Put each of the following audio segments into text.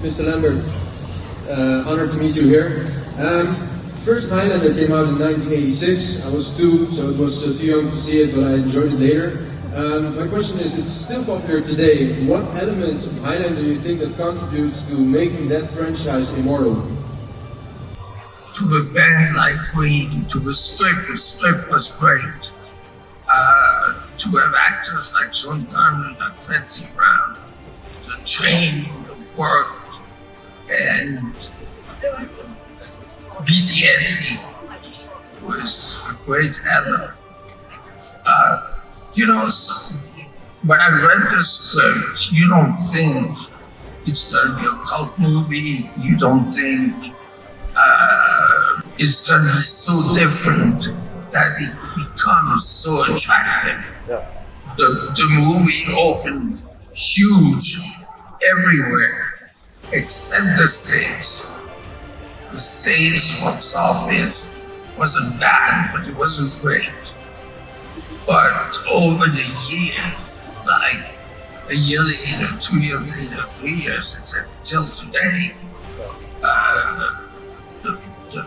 Mr. Lambert, honored to meet you here. First Highlander came out in 1986. I was 2, so it was too young to see it, but I enjoyed it later. My question is, it's still popular today. What elements of Highlander do you think that contributes to making that franchise immortal? To a band like Queen, to the script was great. To have actors like Sean Connery and Clancy Brown, the training, the work, and BTND was a great element. So when I read the script, you don't think it's going to be a cult movie. You don't think it's going to be so different that it becomes so attractive. Yeah. The movie opened huge everywhere except the States. The States box office wasn't bad, but it wasn't great. But over the years, like a year later, 2 years later, 3 years, until today, the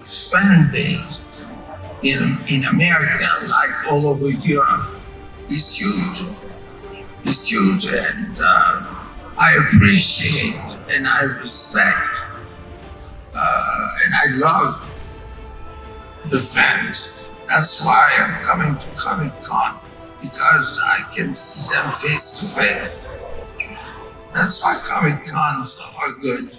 fan base in America, like all over Europe, is huge. It's huge, and I appreciate and I respect and I love the fans. That's why I'm coming to Comic-Con, because I can see them face to face. That's why Comic-Cons are good.